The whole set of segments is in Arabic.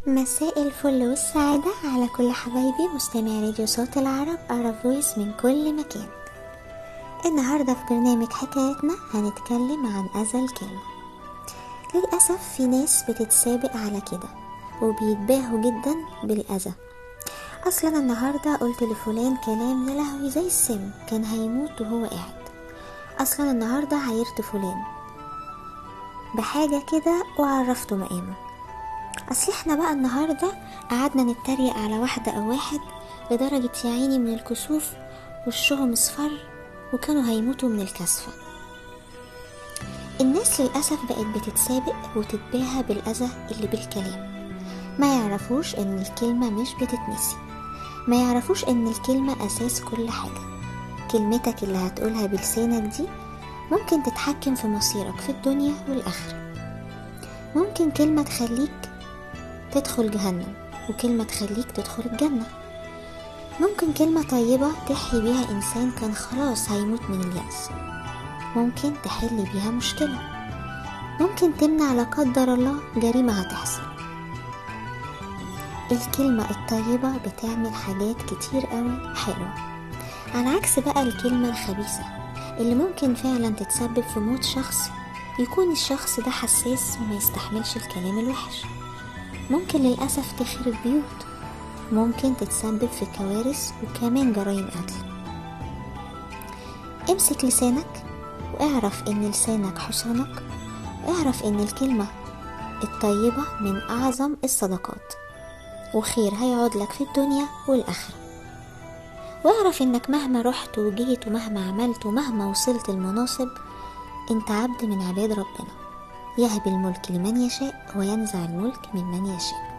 مساء الفل والسعادة على كل حبايبي مستمعي راديو صوت العرب Arab Voice من كل مكان. النهاردة في برنامج حكايتنا هنتكلم عن أذى الكلمة. للأسف في ناس بتتسابق على كده وبيتباهوا جدا بالأذى. أصلا النهاردة قلت لفلان كلام يا لهوي زي السم كان هيموت وهو قاعد. أصلا النهاردة عايرت فلان بحاجة كده وعرفته مقامه. اصل احنا بقى النهاردة قعدنا نتريق على واحدة او واحد لدرجة يعيني من الكسوف وشهم اصفر وكانوا هيموتوا من الكسفة. الناس للأسف بقت بتتسابق وتتباهى بالأذى اللي بالكلام. ما يعرفوش ان الكلمة مش بتتنسي، ما يعرفوش ان الكلمة اساس كل حاجة. كلمتك اللي هتقولها بلسانك دي ممكن تتحكم في مصيرك في الدنيا والآخرة. ممكن كلمة تخليك تدخل جهنم وكلمة تخليك تدخل الجنة. ممكن كلمة طيبة تحيي بيها إنسان كان خلاص هيموت من اليأس. ممكن تحل بيها مشكلة. ممكن تمنع لا قدر الله جريمة هتحصل. الكلمة الطيبة بتعمل حاجات كتير قوي حلوة، على عكس بقى الكلمة الخبيثة اللي ممكن فعلا تتسبب في موت شخص يكون الشخص ده حساس وما يستحملش الكلام الوحش. ممكن للأسف تخرب بيوت، ممكن تتسبب في كوارث وكمان جرائم قتل. امسك لسانك واعرف ان لسانك حصانك، واعرف ان الكلمة الطيبة من اعظم الصدقات وخير هيعود لك في الدنيا والآخرة. واعرف انك مهما رحت وجيت ومهما عملت ومهما وصلت المناصب انت عبد من عباد ربنا، يهب الملك لمن يشاء وينزع الملك ممن يشاء.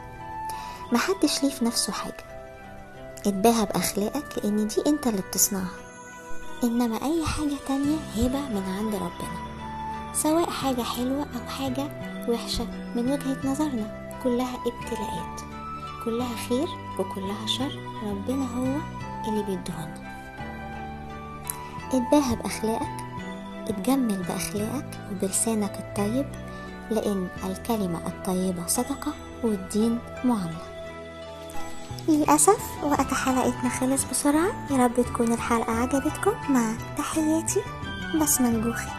محدش ليه في نفسه حاجة. اتباهى بأخلاقك لأن دي انت اللي بتصنعها، إنما أي حاجة تانية هبة من عند ربنا، سواء حاجة حلوة أو حاجة وحشة من وجهة نظرنا. كلها ابتلاءات، كلها خير وكلها شر، ربنا هو اللي بيدهنا. اتباهى بأخلاقك، اتجمل بأخلاقك وبلسانك الطيب، لأن الكلمة الطيبة صدقة والدين معاملة. للأسف وقت حلقتنا خلص بسرعة. يا رب تكون الحلقة عجبتكم. مع تحياتي بسمة الجوخي.